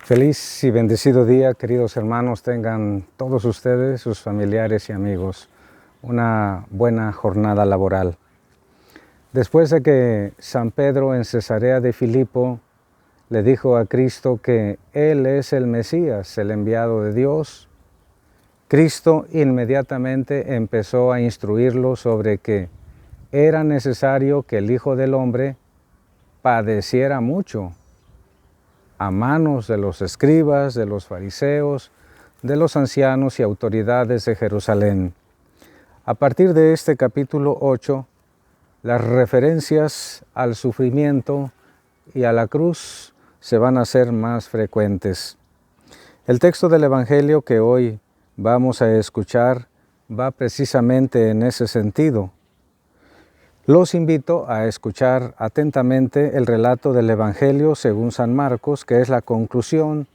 Feliz y bendecido día, queridos hermanos, tengan todos ustedes, sus familiares y amigos, una buena jornada laboral. Después de que San Pedro en Cesarea de Filipo le dijo a Cristo que Él es el Mesías, el enviado de Dios, Cristo inmediatamente empezó a instruirlo sobre que era necesario que el Hijo del Hombre padeciera mucho a manos de los escribas, de los fariseos, de los ancianos y autoridades de Jerusalén. A partir de este capítulo 8, las referencias al sufrimiento y a la cruz se van a hacer más frecuentes. El texto del Evangelio que hoy vamos a escuchar va precisamente en ese sentido. Los invito a escuchar atentamente el relato del Evangelio según San Marcos, que es la conclusión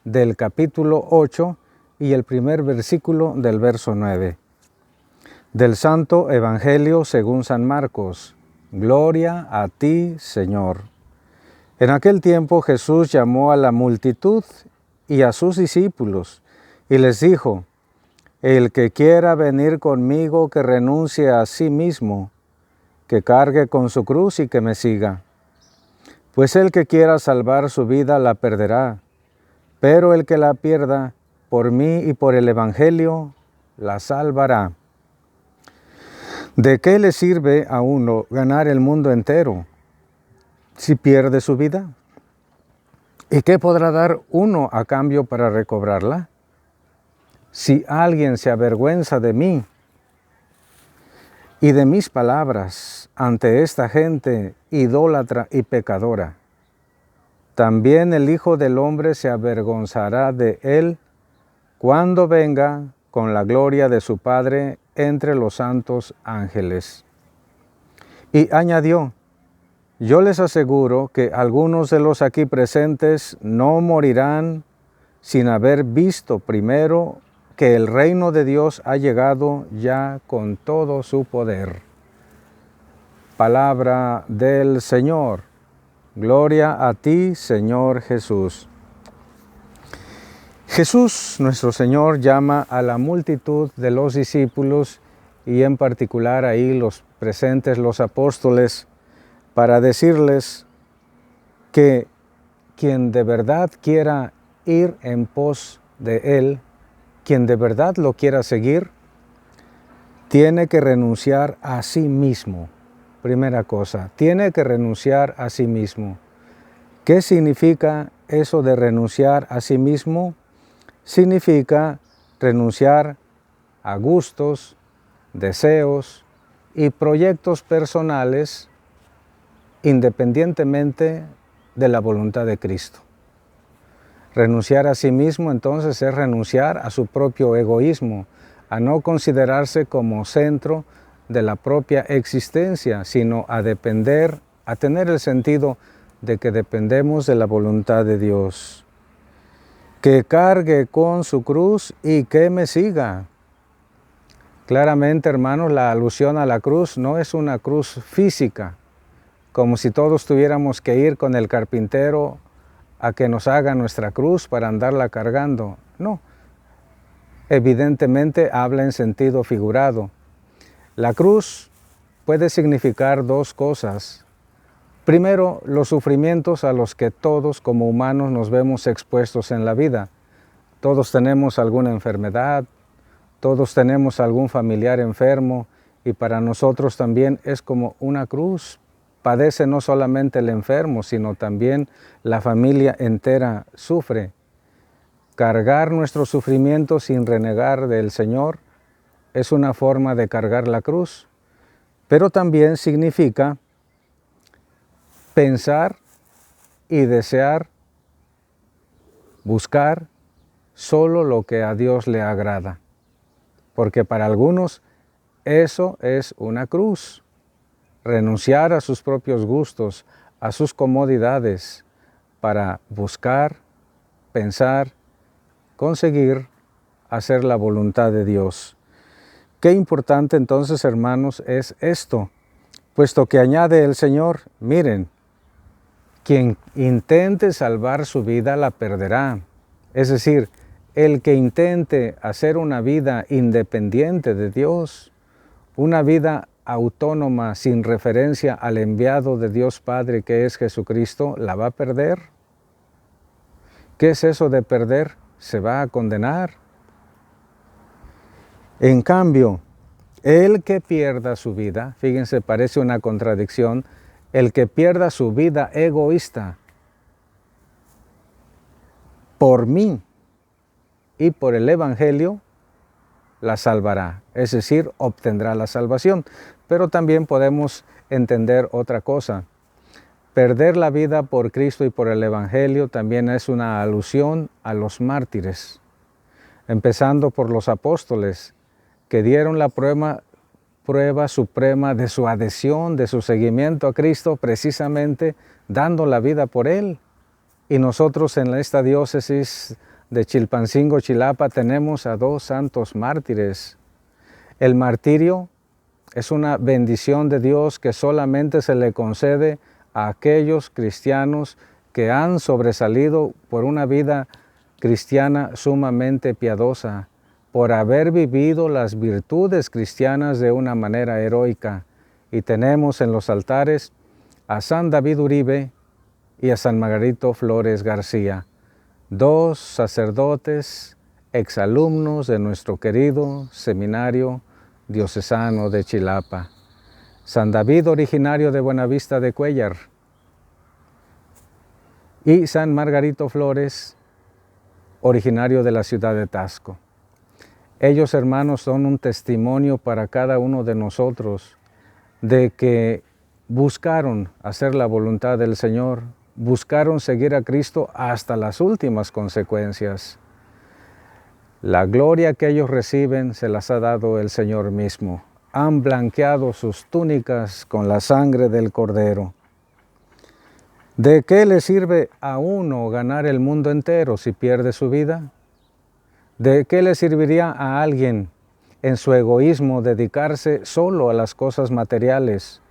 del capítulo 8 y el primer versículo del verso 9. Del Santo Evangelio según San Marcos. Gloria a ti, Señor. En aquel tiempo Jesús llamó a la multitud y a sus discípulos y les dijo: El que quiera venir conmigo, que renuncie a sí mismo, que cargue con su cruz y que me siga. Pues el que quiera salvar su vida la perderá, pero el que la pierda por mí y por el Evangelio la salvará. ¿De qué le sirve a uno ganar el mundo entero si pierde su vida? ¿Y qué podrá dar uno a cambio para recobrarla? Si alguien se avergüenza de mí y de mis palabras ante esta gente idólatra y pecadora, también el Hijo del Hombre se avergonzará de él cuando venga con la gloria de su Padre entre los santos ángeles. Y añadió: Yo les aseguro que algunos de los aquí presentes no morirán sin haber visto primero que el reino de Dios ha llegado ya con todo su poder. Palabra del Señor. Gloria a ti, Señor Jesús. Jesús, nuestro Señor, llama a la multitud de los discípulos y en particular ahí los presentes, los apóstoles, para decirles que quien de verdad quiera ir en pos de Él, quien de verdad lo quiera seguir, tiene que renunciar a sí mismo. Primera cosa, tiene que renunciar a sí mismo. ¿Qué significa eso de renunciar a sí mismo? Significa renunciar a gustos, deseos y proyectos personales independientemente de la voluntad de Cristo. Renunciar a sí mismo entonces es renunciar a su propio egoísmo, a no considerarse como centro de la propia existencia, sino a depender, a tener el sentido de que dependemos de la voluntad de Dios. Que cargue con su cruz y que me siga. Claramente, hermanos, la alusión a la cruz no es una cruz física, como si todos tuviéramos que ir con el carpintero a que nos haga nuestra cruz para andarla cargando. No, evidentemente habla en sentido figurado. La cruz puede significar dos cosas. Primero, los sufrimientos a los que todos como humanos nos vemos expuestos en la vida. Todos tenemos alguna enfermedad, todos tenemos algún familiar enfermo y para nosotros también es como una cruz. Padece no solamente el enfermo, sino también la familia entera sufre. Cargar nuestro sufrimiento sin renegar del Señor es una forma de cargar la cruz, pero también significa pensar y desear, buscar solo lo que a Dios le agrada, porque para algunos eso es una cruz. Renunciar a sus propios gustos, a sus comodidades, para buscar, pensar, conseguir, hacer la voluntad de Dios. Qué importante entonces, hermanos, es esto, puesto que añade el Señor: miren, Quien intente salvar su vida la perderá. Es decir, el que intente hacer una vida independiente de Dios, una vida autónoma sin referencia al enviado de Dios Padre que es Jesucristo, la va a perder. ¿Qué es eso de perder? Se va a condenar. En cambio, el que pierda su vida, fíjense, parece una contradicción, el que pierda su vida egoísta por mí y por el Evangelio, la salvará, es decir, obtendrá la salvación. Pero también podemos entender otra cosa. Perder la vida por Cristo y por el Evangelio también es una alusión a los mártires, empezando por los apóstoles, que dieron la prueba suprema de su adhesión, de su seguimiento a Cristo, precisamente dando la vida por Él. Y nosotros en esta diócesis de Chilpancingo, Chilapa, tenemos a 2 santos mártires. El martirio es una bendición de Dios que solamente se le concede a aquellos cristianos que han sobresalido por una vida cristiana sumamente piadosa, por haber vivido las virtudes cristianas de una manera heroica. Y tenemos en los altares a San David Uribe y a San Margarito Flores García, 2 sacerdotes exalumnos de nuestro querido seminario diocesano de Chilapa. San David, originario de Buenavista de Cuéllar, y San Margarito Flores, originario de la ciudad de Taxco. Ellos, hermanos, son un testimonio para cada uno de nosotros de que buscaron hacer la voluntad del Señor, buscaron seguir a Cristo hasta las últimas consecuencias. La gloria que ellos reciben se las ha dado el Señor mismo. Han blanqueado sus túnicas con la sangre del Cordero. ¿De qué le sirve a uno ganar el mundo entero si pierde su vida? ¿De qué le serviría a alguien en su egoísmo dedicarse solo a las cosas materiales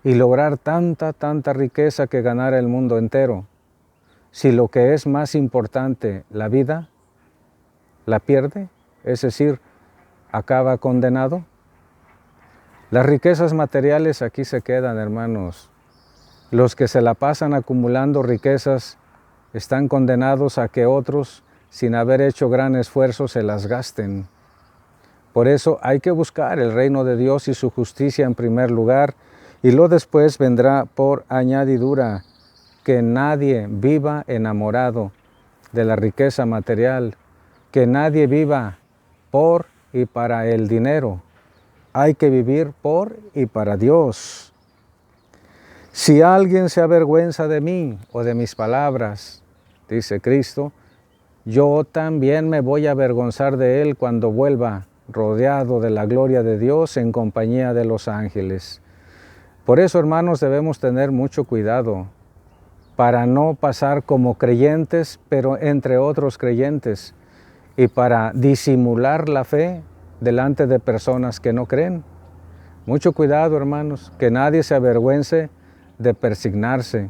y lograr tanta riqueza que ganar el mundo entero, si lo que es más importante, la vida, la pierde? Es decir, acaba condenado. Las riquezas materiales aquí se quedan, hermanos. Los que se la pasan acumulando riquezas están condenados a que otros, sin haber hecho gran esfuerzo, se las gasten. Por eso hay que buscar el reino de Dios y su justicia en primer lugar, y lo después vendrá por añadidura. Que nadie viva enamorado de la riqueza material, que nadie viva por y para el dinero. Hay que vivir por y para Dios. Si alguien se avergüenza de mí o de mis palabras, dice Cristo, yo también me voy a avergonzar de él cuando vuelva rodeado de la gloria de Dios en compañía de los ángeles. Por eso, hermanos, debemos tener mucho cuidado para no pasar como creyentes, pero entre otros creyentes, y para disimular la fe delante de personas que no creen. Mucho cuidado, hermanos, que nadie se avergüence de persignarse,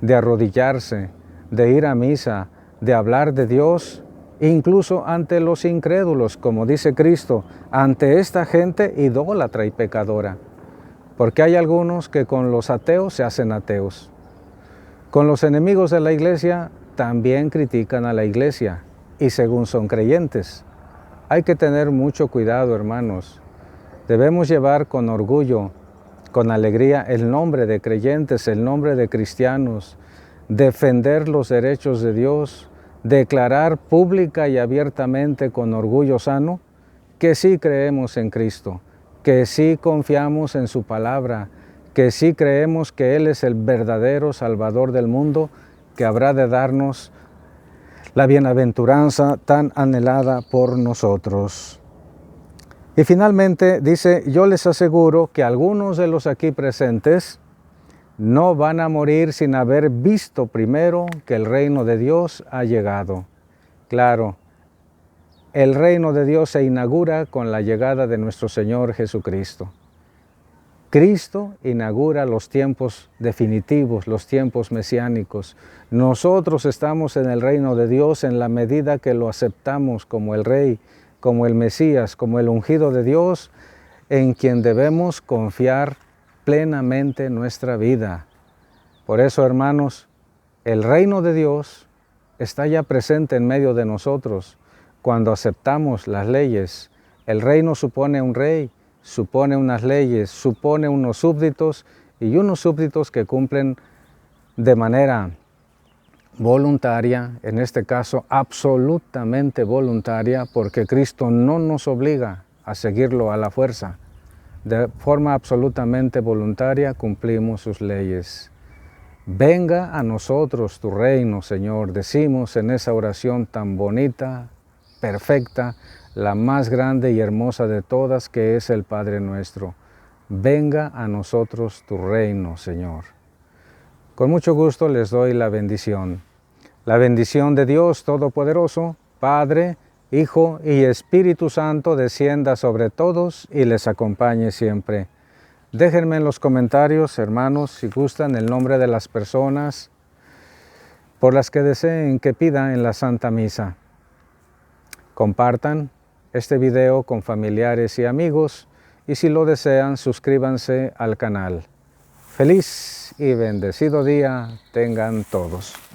de arrodillarse, de ir a misa, de hablar de Dios, incluso ante los incrédulos, como dice Cristo, ante esta gente idólatra y pecadora. Porque hay algunos que con los ateos se hacen ateos. Con los enemigos de la iglesia también critican a la iglesia, y según son creyentes. Hay que tener mucho cuidado, hermanos. Debemos llevar con orgullo, con alegría, el nombre de creyentes, el nombre de cristianos, defender los derechos de Dios, declarar pública y abiertamente con orgullo sano que sí creemos en Cristo, que sí confiamos en su palabra, que sí creemos que Él es el verdadero Salvador del mundo, que habrá de darnos la bienaventuranza tan anhelada por nosotros. Y finalmente dice, yo les aseguro que algunos de los aquí presentes no van a morir sin haber visto primero que el reino de Dios ha llegado. Claro, el reino de Dios se inaugura con la llegada de nuestro Señor Jesucristo. Cristo inaugura los tiempos definitivos, los tiempos mesiánicos. Nosotros estamos en el reino de Dios en la medida que lo aceptamos como el Rey, como el Mesías, como el ungido de Dios, en quien debemos confiar plenamente nuestra vida. Por eso, hermanos, el reino de Dios está ya presente en medio de nosotros cuando aceptamos las leyes. El reino supone un rey, supone unas leyes, supone unos súbditos y unos súbditos que cumplen de manera voluntaria, en este caso absolutamente voluntaria, porque Cristo no nos obliga a seguirlo a la fuerza. De forma absolutamente voluntaria cumplimos sus leyes. Venga a nosotros tu reino, Señor, decimos en esa oración tan bonita, perfecta, la más grande y hermosa de todas, que es el Padre nuestro. Venga a nosotros tu reino, Señor. Con mucho gusto les doy la bendición. La bendición de Dios Todopoderoso, Padre, Hijo y Espíritu Santo descienda sobre todos y les acompañe siempre. Déjenme en los comentarios, hermanos, si gustan, el nombre de las personas por las que deseen que pida en la Santa Misa. Compartan este video con familiares y amigos y si lo desean, suscríbanse al canal. Feliz y bendecido día tengan todos.